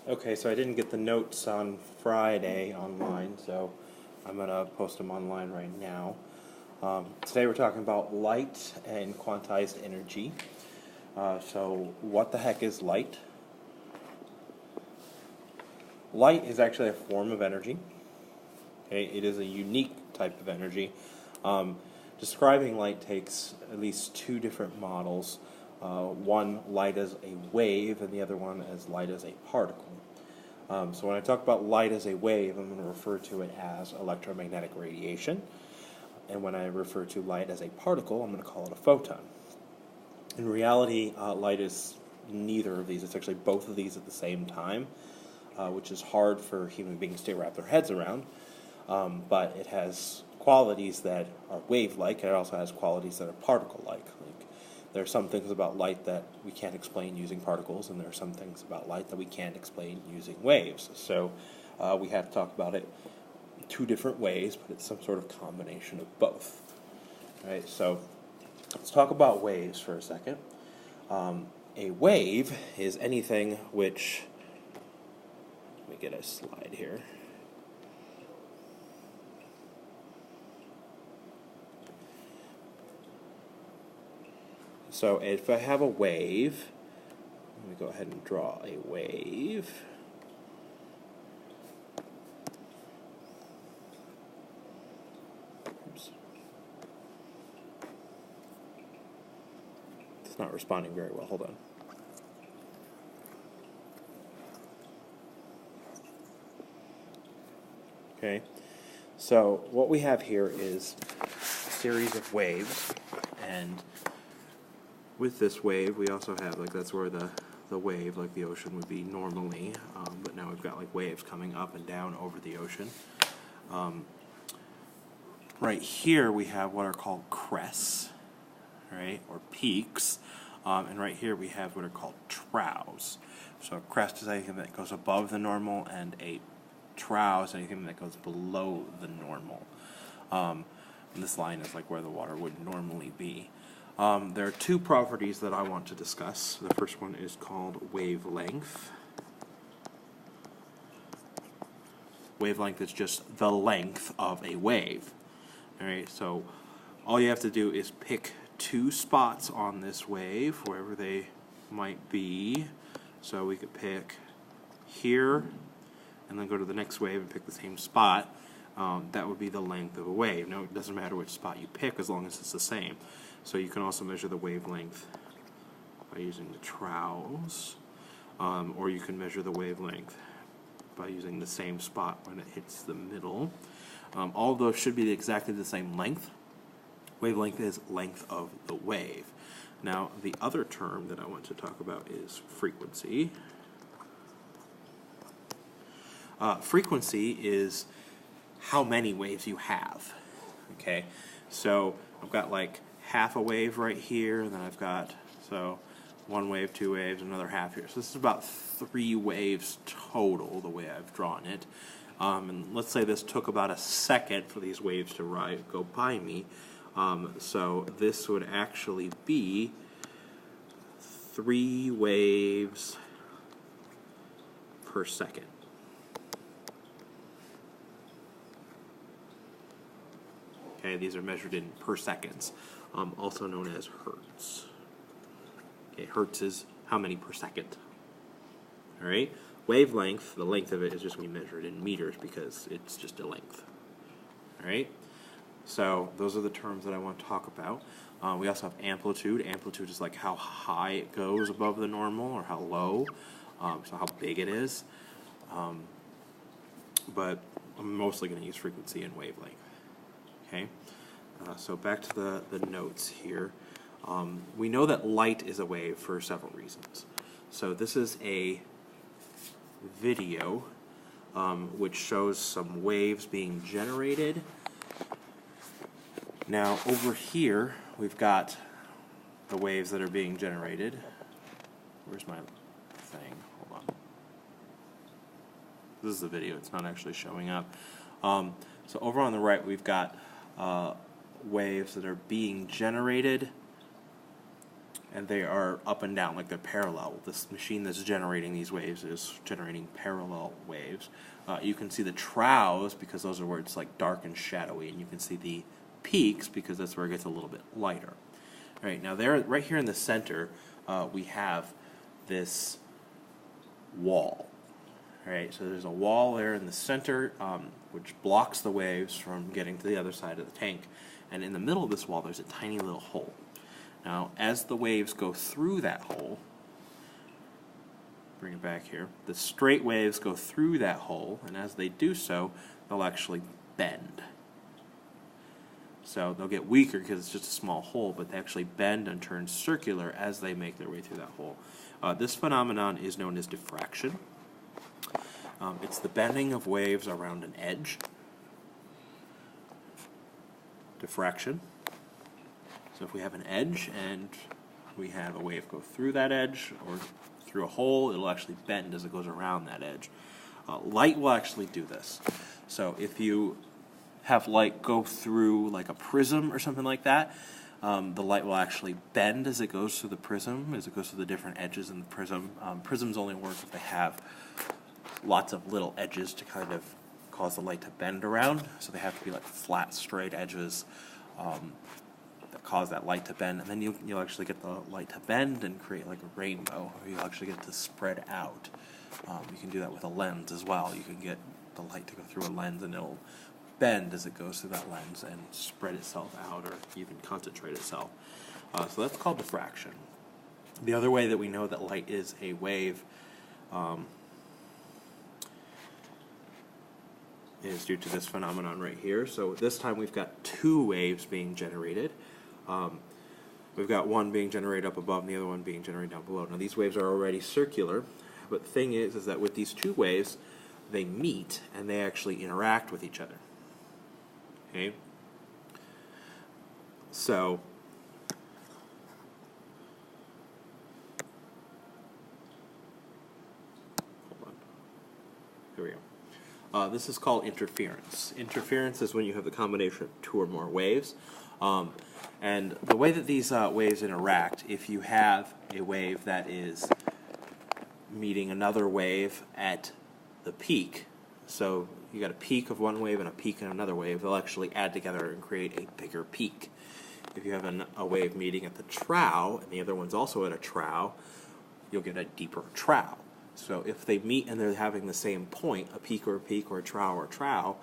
Okay, so I didn't get the notes on Friday online, so I'm going to post them online right now. Today we're talking about light and quantized energy. So what the heck is light? Light is actually a form of energy. Okay, it is a unique type of energy. Describing light takes at least two different models. One light as a wave and the other one as light as a particle. So when I talk about light as a wave, I'm going to refer to it as electromagnetic radiation. And when I refer to light as a particle, I'm going to call it a photon. In reality, light is neither of these. It's actually both of these at the same time, which is hard for human beings to wrap their heads around. But it has qualities that are wave-like, and it also has qualities that are particle-like. There are some things about light that we can't explain using particles, and there are some things about light that we can't explain using waves. So we have to talk about it two different ways, but it's some sort of combination of both. All right, so let's talk about waves for a second. A wave is anything which, let me get a slide here. So if I have a wave, let me go ahead and draw a wave. Oops. It's not responding very well. Hold on. Okay. So what we have here is a series of waves, and with this wave, we also have, that's where the wave, like the ocean would be normally, but now we've got waves coming up and down over the ocean. Right here we have what are called crests, right, or peaks, and right here we have what are called troughs. So a crest is anything that goes above the normal, and a trough is anything that goes below the normal. And this line is where the water would normally be. There are two properties that I want to discuss. The first one is called wavelength. Wavelength is just the length of a wave. Alright, so all you have to do is pick two spots on this wave, wherever they might be. So we could pick here, and then go to the next wave and pick the same spot. That would be the length of a wave. Now, it doesn't matter which spot you pick as long as it's the same. So you can also measure the wavelength by using the troughs, or you can measure the wavelength by using the same spot when it hits the middle. All of those should be exactly the same length. Wavelength is length of the wave. Now, the other term that I want to talk about is frequency. Frequency is how many waves you have. Okay, so I've got half a wave right here, and then I've got one wave, two waves, another half here. So this is about 3 waves total, the way I've drawn it. And let's say this took about a second for these waves to go by me. So this would actually be 3 waves per second. Okay, these are measured in per seconds, also known as hertz. Okay, hertz is how many per second. All right, wavelength, the length of it is just going to be measured in meters because it's just a length. All right, so those are the terms that I want to talk about. We also have amplitude. Amplitude is how high it goes above the normal or how low, so how big it is. But I'm mostly going to use frequency and wavelength. Okay, so back to the notes here. We know that light is a wave for several reasons. So this is a video which shows some waves being generated. Now over here we've got the waves that are being generated. Where's my thing? Hold on. This is the video, it's not actually showing up. So over on the right we've got waves that are being generated, and they are up and down, like they're parallel. This machine that's generating these waves is generating parallel waves. You can see the troughs because those are where it's like dark and shadowy, and you can see the peaks because that's where it gets a little bit lighter. All right, now there, right here in the center, we have this wall. All right, so there's a wall there in the center, which blocks the waves from getting to the other side of the tank. And in the middle of this wall, there's a tiny little hole. Now, as the waves go through that hole, bring it back here, the straight waves go through that hole, and as they do so, they'll actually bend. So they'll get weaker because it's just a small hole, but they actually bend and turn circular as they make their way through that hole. This phenomenon is known as diffraction. It's the bending of waves around an edge. Diffraction. So if we have an edge and we have a wave go through that edge or through a hole, it'll actually bend as it goes around that edge. Light will actually do this. So if you have light go through like a prism or something like that, the light will actually bend as it goes through the prism, as it goes through the different edges in the prism. Prisms only work if they have lots of little edges to kind of cause the light to bend around, so they have to be like flat, straight edges that cause that light to bend, and then you'll actually get the light to bend and create like a rainbow, or you'll actually get to spread out. You can do that with a lens as well. You can get the light to go through a lens and it'll bend as it goes through that lens and spread itself out or even concentrate itself. So that's called diffraction. The other way that we know that light is a wave is due to this phenomenon right here. So this time we've got two waves being generated. We've got one being generated up above and the other one being generated down below. Now these waves are already circular, but the thing is that with these two waves, they meet and they actually interact with each other. Okay? So hold on. Here we go. This is called interference. Interference is when you have the combination of two or more waves. And the way that these waves interact, if you have a wave that is meeting another wave at the peak, so you got a peak of one wave and a peak in another wave, they'll actually add together and create a bigger peak. If you have a wave meeting at the trough and the other one's also at a trough, you'll get a deeper trough. So if they meet and they're having the same point, a peak or a trough,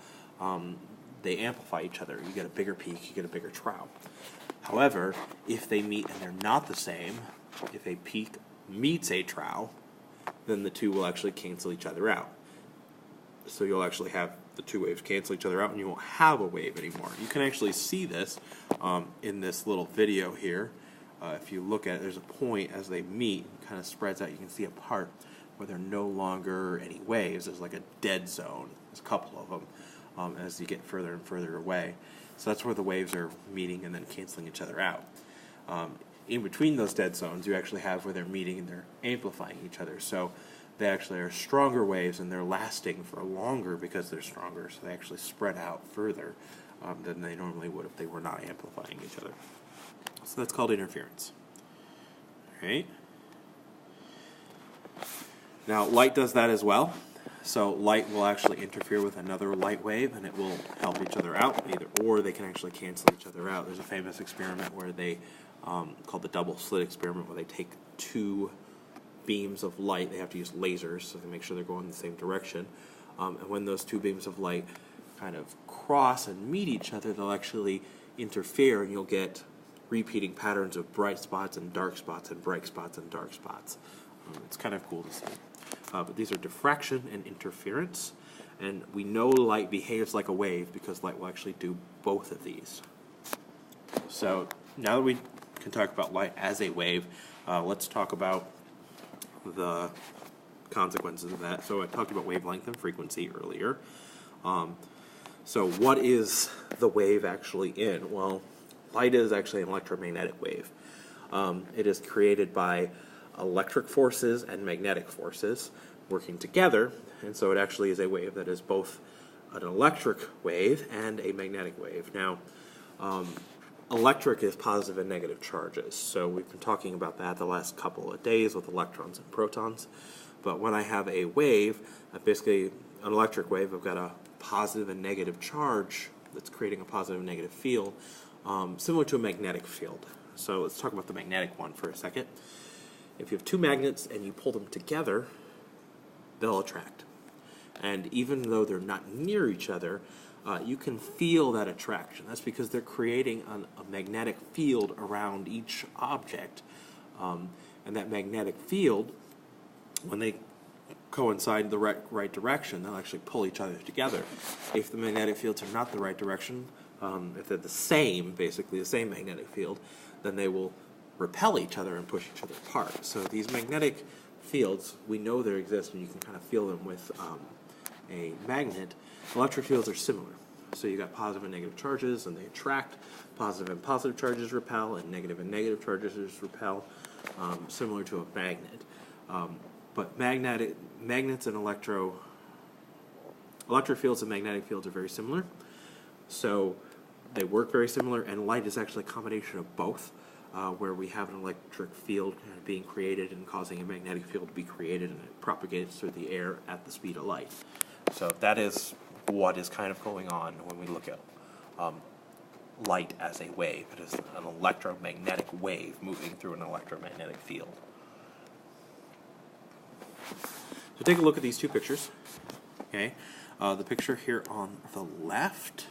they amplify each other. You get a bigger peak, you get a bigger trough. However, if they meet and they're not the same, if a peak meets a trough, then the two will actually cancel each other out. So you'll actually have the two waves cancel each other out and you won't have a wave anymore. You can actually see this in this little video here. If you look at it, there's a point as they meet, it kind of spreads out. You can see a part where there are no longer any waves. There's like a dead zone. There's a couple of them as you get further and further away. So that's where the waves are meeting and then canceling each other out. In between those dead zones, you actually have where they're meeting and they're amplifying each other. So they actually are stronger waves and they're lasting for longer because they're stronger. So they actually spread out further than they normally would if they were not amplifying each other. So that's called interference. All right. Now, light does that as well. So light will actually interfere with another light wave and it will help each other out, or they can actually cancel each other out. There's a famous experiment where they, called the double slit experiment, where they take two beams of light. They have to use lasers so they make sure they're going in the same direction. And when those two beams of light kind of cross and meet each other, they'll actually interfere and you'll get repeating patterns of bright spots and dark spots and bright spots and dark spots. It's kind of cool to see. But these are diffraction and interference, and we know light behaves like a wave because light will actually do both of these. So now that we can talk about light as a wave, let's talk about the consequences of that. So I talked about wavelength and frequency earlier. So what is the wave actually in? Well, light is actually an electromagnetic wave. It is created by electric forces and magnetic forces working together, and so it actually is a wave that is both an electric wave and a magnetic wave. Now, electric is positive and negative charges. So we've been talking about that the last couple of days with electrons and protons. But when I have a wave, basically an electric wave, I've got a positive and negative charge that's creating a positive and negative field, similar to a magnetic field. So let's talk about the magnetic one for a second. If you have two magnets and you pull them together, they'll attract. And even though they're not near each other, you can feel that attraction. That's because they're creating a magnetic field around each object. And that magnetic field, when they coincide in the right direction, they'll actually pull each other together. If the magnetic fields are not the right direction, if they're the same, basically the same magnetic field, then they will repel each other and push each other apart. So these magnetic fields, we know they exist, and you can kind of feel them with a magnet. Electric fields are similar. So you got positive and negative charges, and they attract. Positive and positive charges repel, and negative charges repel, similar to a magnet. But magnets and electric fields and magnetic fields are very similar. So they work very similar, and light is actually a combination of both, where we have an electric field being created and causing a magnetic field to be created, and it propagates through the air at the speed of light. So that is what is kind of going on when we look at light as a wave. It is an electromagnetic wave moving through an electromagnetic field. So take a look at these two pictures. Okay, the picture here on the left,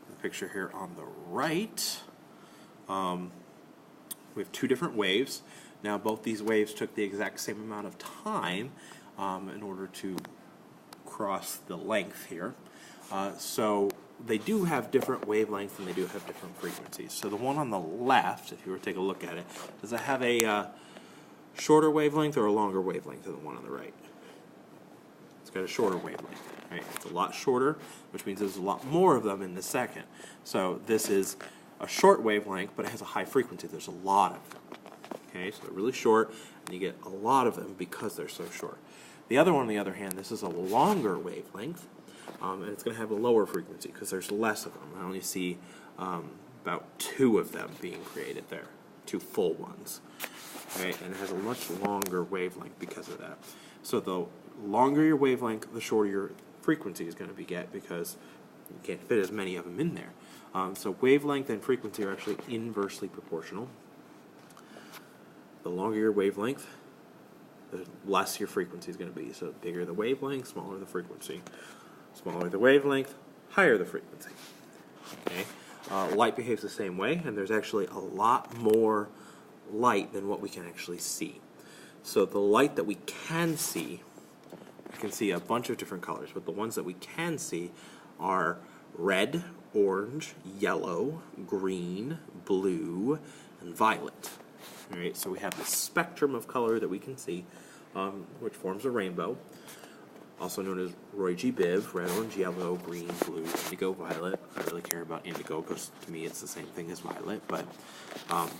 the picture here on the right. We have two different waves. Now both these waves took the exact same amount of time in order to cross the length here. So they do have different wavelengths and they do have different frequencies. So the one on the left, if you were to take a look at it, does it have a shorter wavelength or a longer wavelength than the one on the right? It's got a shorter wavelength. Right? It's a lot shorter, which means there's a lot more of them in the second. So this is a short wavelength, but it has a high frequency. There's a lot of them. Okay, so they're really short, and you get a lot of them because they're so short. The other one, on the other hand, this is a longer wavelength, and it's going to have a lower frequency because there's less of them. I only see about 2 of them being created there, 2 full ones. Okay, and it has a much longer wavelength because of that. So the longer your wavelength, the shorter your frequency is going to get because you can't fit as many of them in there. So wavelength and frequency are actually inversely proportional. The longer your wavelength, the less your frequency is going to be. So the bigger the wavelength, smaller the frequency. Smaller the wavelength, higher the frequency. Okay, light behaves the same way, and there's actually a lot more light than what we can actually see. So the light that we can see, you can see a bunch of different colors, but the ones that we can see are red, orange, yellow, green, blue, and violet. All right, so we have this spectrum of color that we can see, which forms a rainbow, also known as Roy G. Biv: red, orange, yellow, green, blue, indigo, violet. I don't really care about indigo because to me it's the same thing as violet, but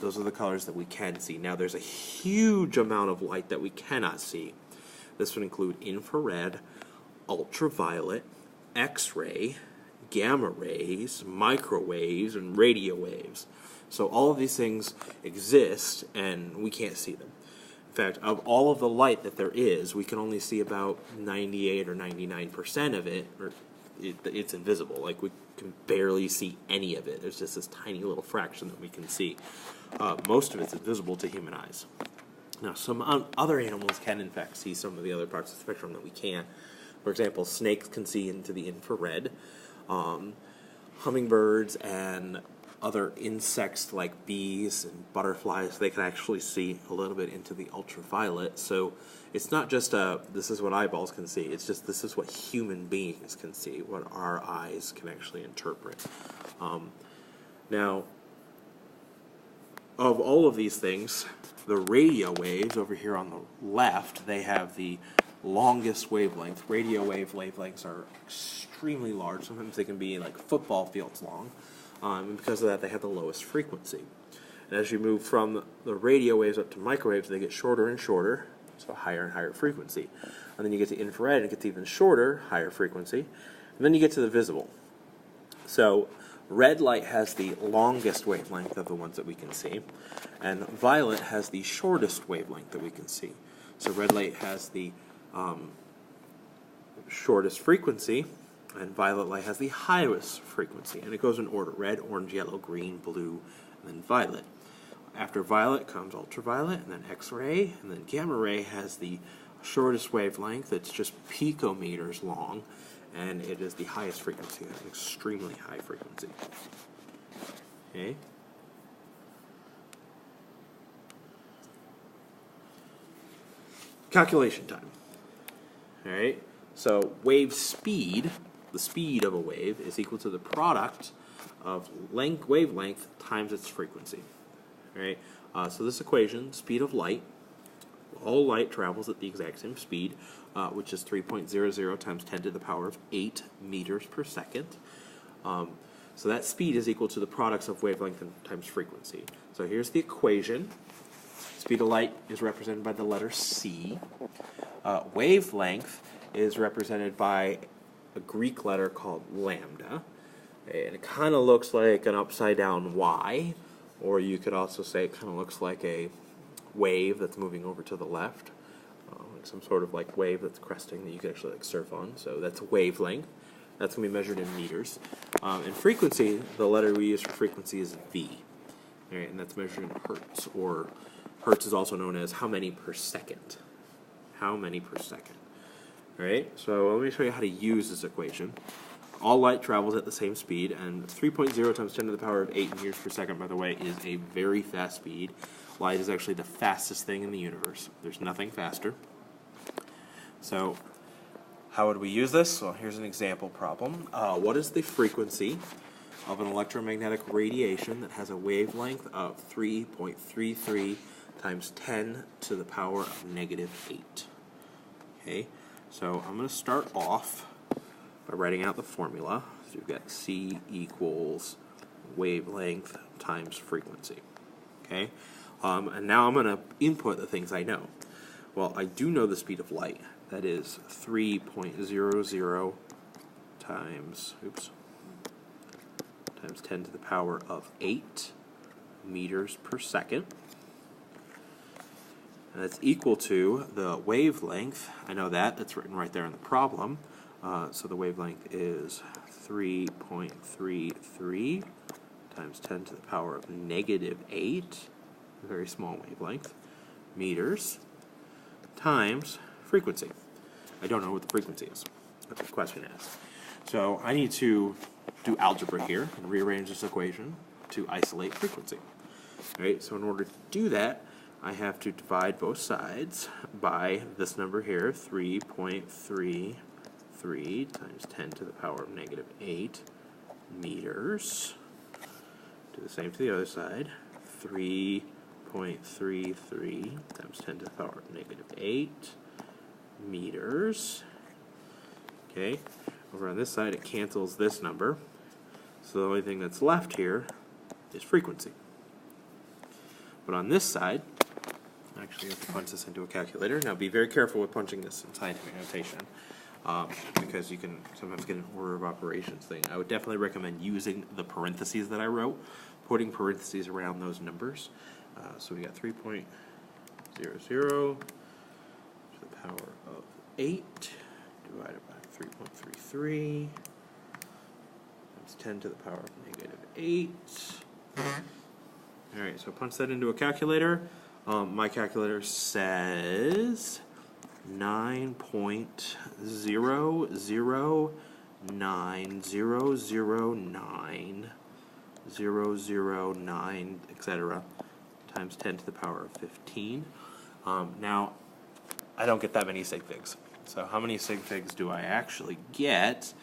those are the colors that we can see. Now there's a huge amount of light that we cannot see. This would include infrared, ultraviolet, X-ray, gamma rays, microwaves, and radio waves. So all of these things exist, and we can't see them. In fact, of all of the light that there is, we can only see about 98 or 99% of it, or it's invisible. Like, we can barely see any of it. There's just this tiny little fraction that we can see. Most of it's invisible to human eyes. Now, some other animals can, in fact, see some of the other parts of the spectrum that we can't. For example, snakes can see into the infrared. Hummingbirds and other insects like bees and butterflies, they can actually see a little bit into the ultraviolet. So it's not just this is what eyeballs can see, it's just this is what human beings can see, what our eyes can actually interpret. Now, of all of these things, the radio waves over here on the left, they have the longest wavelength. Radio wavelengths are extremely large. Sometimes they can be like football fields long. And because of that, they have the lowest frequency. And as you move from the radio waves up to microwaves, they get shorter and shorter, so higher and higher frequency. And then you get to infrared, and it gets even shorter, higher frequency. And then you get to the visible. So red light has the longest wavelength of the ones that we can see, and violet has the shortest wavelength that we can see. So red light has the shortest frequency, and violet light has the highest frequency, and it goes in order: red, orange, yellow, green, blue, and then violet. After violet comes ultraviolet, and then X-ray, and then gamma ray has the shortest wavelength. It's just picometers long, and it is the highest frequency, an extremely high frequency. Okay. Calculation time. All right. So wave speed, the speed of a wave, is equal to the product of wavelength times its frequency. All right. So this equation, speed of light, all light travels at the exact same speed, which is 3.00 times 10 to the power of 8 meters per second. So that speed is equal to the products of wavelength times frequency. So here's the equation. Speed of light is represented by the letter C. Wavelength is represented by a Greek letter called lambda. And it kind of looks like an upside down Y, or you could also say it kind of looks like a wave that's moving over to the left, like some sort of like wave that's cresting that you could actually like surf on. So that's wavelength. That's going to be measured in meters. And frequency, the letter we use for frequency is V. All right, and that's measured in hertz, or hertz is also known as how many per second. How many per second. All right, so let me show you how to use this equation. All light travels at the same speed, and 3.0 times 10 to the power of 8 meters per second, by the way, is a very fast speed. Light is actually the fastest thing in the universe. There's nothing faster. So how would we use this? Well, here's an example problem. What is the frequency of an electromagnetic radiation that has a wavelength of 3.33 times 10 to the power of -8? Okay, so I'm going to start off by writing out the formula. So you've got C equals wavelength times frequency. Okay, and now I'm going to input the things I know. Well, I do know the speed of light. That is 3.00 times 10 to the power of 8 meters per second. And that's equal to the wavelength. I know that. That's written right there in the problem. So the wavelength is 3.33 times 10 to the power of -8, a very small wavelength, meters, times frequency. I don't know what the frequency is. That's what the question is. So I need to do algebra here and rearrange this equation to isolate frequency. All right, so in order to do that, I have to divide both sides by this number here, 3.33 times 10 to the power of -8 meters. Do the same to the other side, 3.33 times 10 to the power of -8 meters. Okay, over on this side it cancels this number, so the only thing that's left here is frequency. But on this side, actually you have to punch this into a calculator. Now be very careful with punching this in scientific notation, because you can sometimes get an order of operations thing. I would definitely recommend using the parentheses that I wrote, putting parentheses around those numbers. So we got 3.00 to the power of 8 divided by 3.33 times 10 to the power of -8. Alright, so punch that into a calculator. My calculator says 9.009009009, etc. times 10 to the power of 15. Now, I don't get that many sig figs. So how many sig figs do I actually get?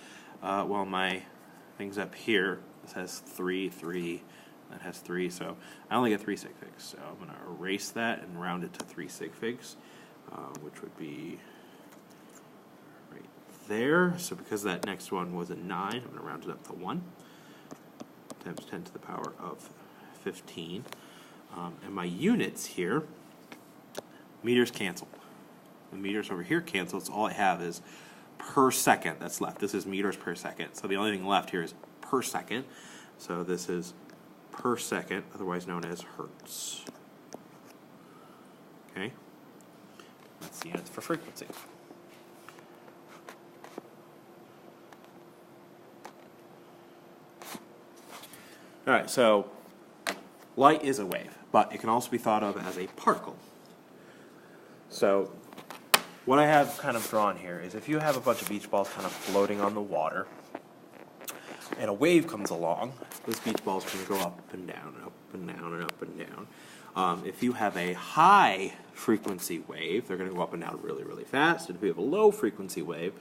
Well, my thing's up here. This has 3, 3. That has 3, so I only get 3 sig figs. So I'm going to erase that and round it to 3 sig figs, which would be right there. So because that next one was a 9, I'm going to round it up to 1 times 10 to the power of 15. And my units here, meters cancel. The meters over here cancel, so all I have is per second that's left. This is meters per second, so the only thing left here is per second. So this is per second, otherwise known as hertz. Okay? That's the units for frequency. All right, so light is a wave, but it can also be thought of as a particle. So what I have kind of drawn here is if you have a bunch of beach balls kind of floating on the water, and a wave comes along, those beach balls are going to go up and down, and up and down, and up and down. If you have a high frequency wave, they're going to go up and down really, really fast. And if you have a low frequency wave,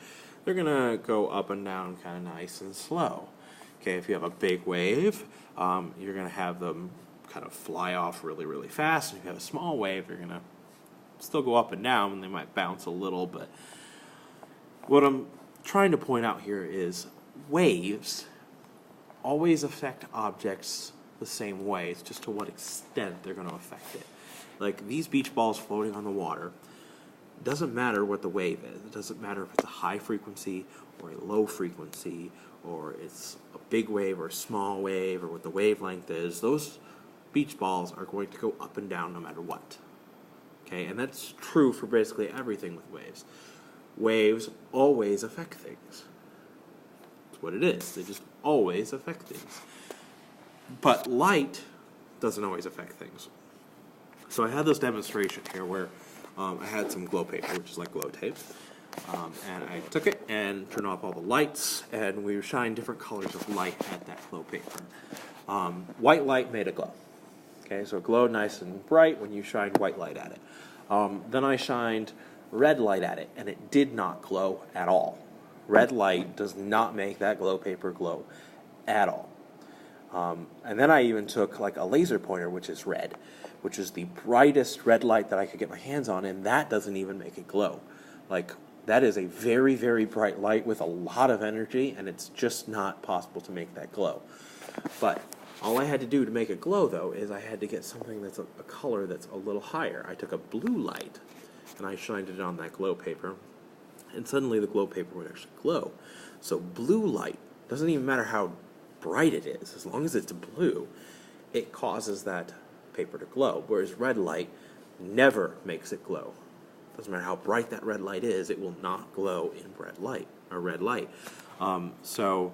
they're going to go up and down kind of nice and slow. Okay, if you have a big wave, you're going to have them kind of fly off really, really fast. And if you have a small wave, they're going to still go up and down, and they might bounce a little. But what I'm trying to point out here is waves always affect objects the same way. It's just to what extent they're going to affect it. Like these beach balls floating on the water, it doesn't matter what the wave is. It doesn't matter if it's a high frequency or a low frequency, or it's a big wave or a small wave, or what the wavelength is. Those beach balls are going to go up and down no matter what. Okay, and that's true for basically everything with waves. Waves always affect things. That's what it is. They just always affect things. But light doesn't always affect things. So I had this demonstration here where I had some glow paper, which is like glow tape, and I took it and turned off all the lights, and we shined different colors of light at that glow paper. White light made it glow. Okay, so it glowed nice and bright when you shined white light at it. Then I shined red light at it, and it did not glow at all. Red light does not make that glow paper glow at all. And then I even took like a laser pointer, which is red, which is the brightest red light that I could get my hands on, and that doesn't even make it glow. Like, that is a very, very bright light with a lot of energy, and it's just not possible to make that glow. But all I had to do to make it glow, though, is I had to get something that's a color that's a little higher. I took a blue light, and I shined it on that glow paper, and suddenly the glow paper would actually glow. So blue light, doesn't even matter how bright it is, as long as it's blue, it causes that paper to glow, whereas red light never makes it glow. Doesn't matter how bright that red light is, it will not glow in red light. So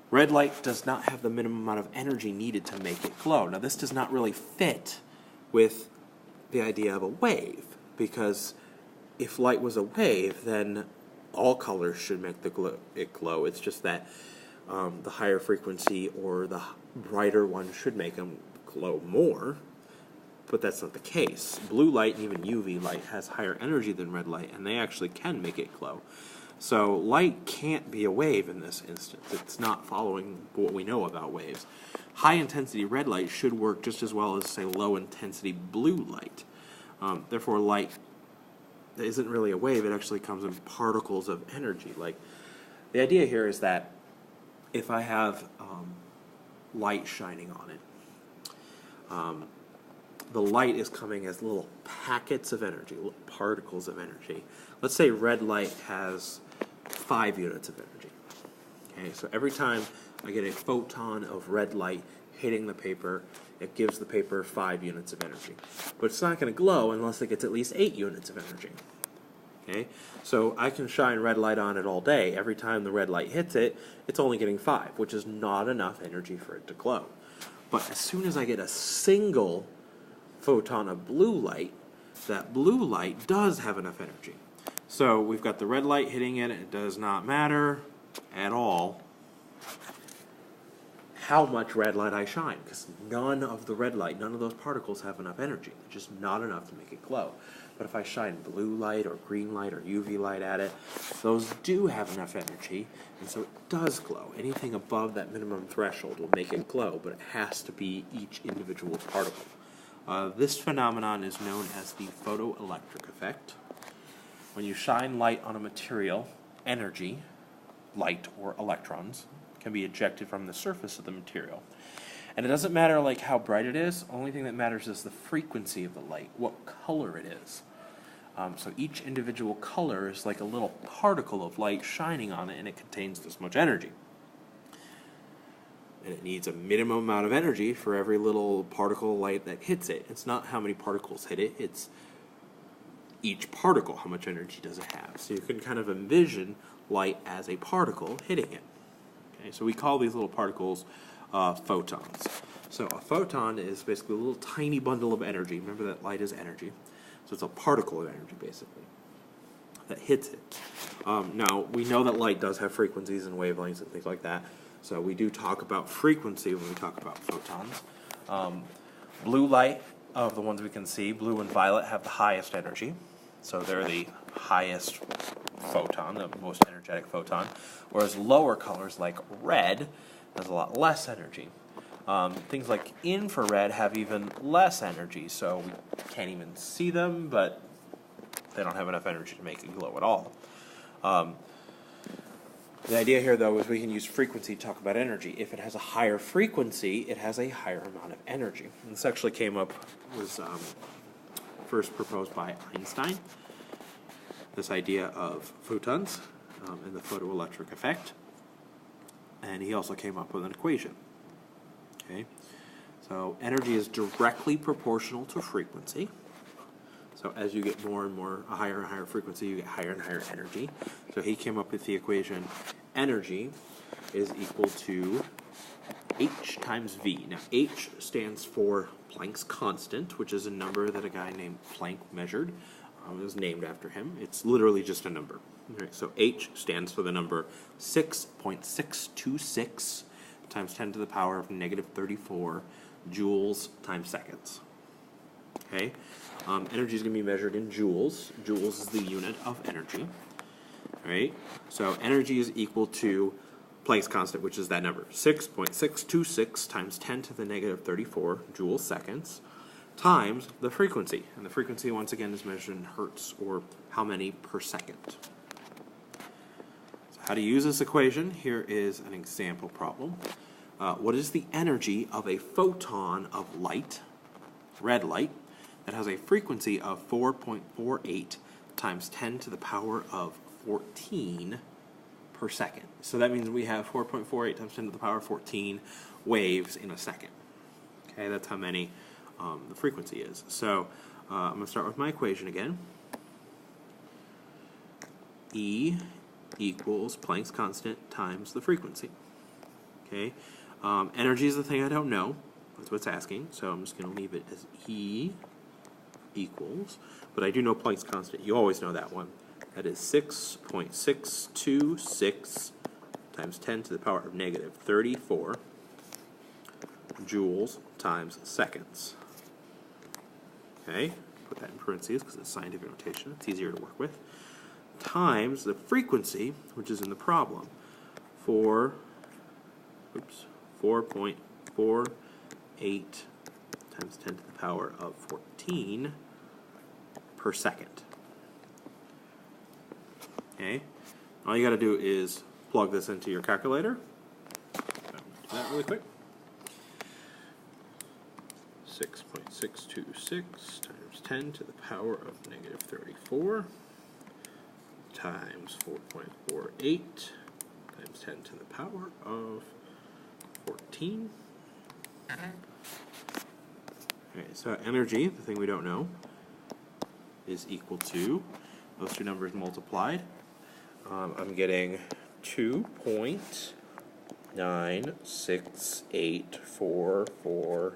red light does not have the minimum amount of energy needed to make it glow. Now this does not really fit with the idea of a wave, because if light was a wave, then all colors should make it glow. It's just that the higher frequency or the brighter one should make them glow more, but that's not the case. Blue light and even UV light has higher energy than red light, and they actually can make it glow. So light can't be a wave in this instance. It's not following what we know about waves. High intensity red light should work just as well as, say, low intensity blue light. Therefore, light isn't really a wave. It actually comes in particles of energy. Like, the idea here is that if I have light shining on it, the light is coming as little packets of energy, little particles of energy. Let's say red light has 5 units of energy. Okay, so every time I get a photon of red light hitting the paper, it gives the paper 5 units of energy. But it's not going to glow unless it gets at least 8 units of energy. Okay, so I can shine red light on it all day. Every time the red light hits it, it's only getting 5, which is not enough energy for it to glow. But as soon as I get a single photon of blue light, that blue light does have enough energy. So we've got the red light hitting it. It does not matter at all how much red light I shine, because none of the red light, none of those particles have enough energy. They're just not enough to make it glow. But if I shine blue light or green light or UV light at it, those do have enough energy, and so it does glow. Anything above that minimum threshold will make it glow, but it has to be each individual particle. This phenomenon is known as the photoelectric effect. When you shine light on a material, energy, light or electrons, can be ejected from the surface of the material. And it doesn't matter like how bright it is. The only thing that matters is the frequency of the light, what color it is. So each individual color is like a little particle of light shining on it, and it contains this much energy. and it needs a minimum amount of energy for every little particle of light that hits it. It's not how many particles hit it, it's each particle, how much energy does it have. So you can kind of envision light as a particle hitting it. Okay, so we call these little particles photons. So a photon is basically a little tiny bundle of energy. Remember that light is energy. So it's a particle of energy, basically, that hits it. Now, we know that light does have frequencies and wavelengths and things like that. So we do talk about frequency when we talk about photons. Blue light, of the ones we can see, blue and violet have the highest energy. So they're the highest photon, the most energetic photon. Whereas lower colors like red has a lot less energy. Things like infrared have even less energy, so we can't even see them, but they don't have enough energy to make it glow at all. The idea here, though, is we can use frequency to talk about energy. If it has a higher frequency, it has a higher amount of energy. And this actually was first proposed by Einstein, this idea of photons and the photoelectric effect. And he also came up with an equation. Okay, so energy is directly proportional to frequency. So as you get more and more, a higher and higher frequency, you get higher and higher energy. So he came up with the equation energy is equal to H times V. Now H stands for Planck's constant, which is a number that a guy named Planck measured. It was named after him. It's literally just a number. Right, so H stands for the number 6.626 times 10 to the power of negative 34 joules times seconds. Okay, energy is going to be measured in joules. Joules is the unit of energy. Right, so energy is equal to Planck's constant, which is that number, 6.626 times 10 to the negative 34 joule seconds, times the frequency. And the frequency, once again, is measured in hertz, or how many per second. So how to use this equation? Here is an example problem. What is the energy of a photon of light, red light, that has a frequency of 4.48 times 10 to the power of 14 per second? So that means we have 4.48 times 10 to the power of 14 waves in a second. Okay, that's how many the frequency is. So I'm going to start with my equation again. E equals Planck's constant times the frequency. Okay, energy is the thing I don't know. That's what it's asking. So I'm just going to leave it as E equals, but I do know Planck's constant. You always know that one. That is 6.626 times 10 to the power of negative 34 joules times seconds. Okay, put that in parentheses because it's scientific notation. It's easier to work with. Times the frequency, which is in the problem, 4.48 times 10 to the power of 14 per second. Okay, all you got to do is plug this into your calculator. So do that really quick. 6.626 times 10 to the power of negative 34 times 4.48 times 10 to the power of 14. Okay, so energy, the thing we don't know, is equal to those two numbers multiplied. I'm getting 2.96844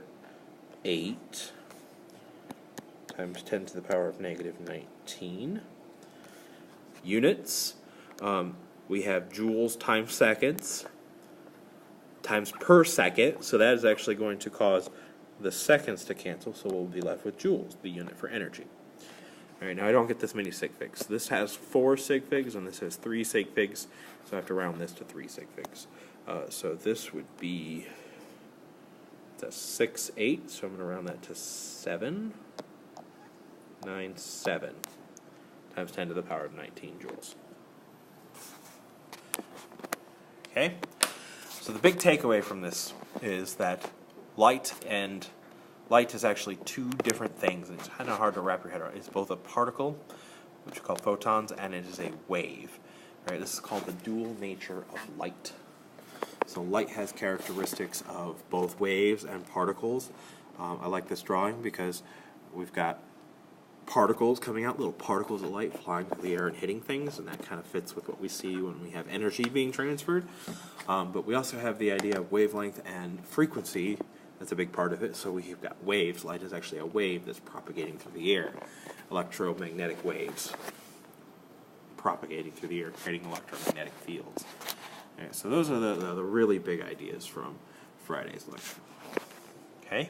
times 10 to the power of negative 19 units. We have joules times seconds times per second, so that is actually going to cause the seconds to cancel, so we'll be left with joules, the unit for energy. Alright, now I don't get this many sig figs. This has 4 sig figs and this has 3 sig figs, so I have to round this to 3 sig figs. So this would be 6.8, so I'm going to round that to 7.97 times 10 to the power of 19 joules. Okay, so the big takeaway from this is that light is actually two different things, and it's kind of hard to wrap your head around. It's both a particle, which we call photons, and it is a wave. Right? This is called the dual nature of light. So light has characteristics of both waves and particles. I like this drawing because we've got particles coming out, little particles of light flying through the air and hitting things, and that kind of fits with what we see when we have energy being transferred. But we also have the idea of wavelength and frequency. That's a big part of it. So we've got waves. Light is actually a wave that's propagating through the air. Electromagnetic waves propagating through the air, creating electromagnetic fields. Okay, so those are the really big ideas from Friday's lecture. Okay?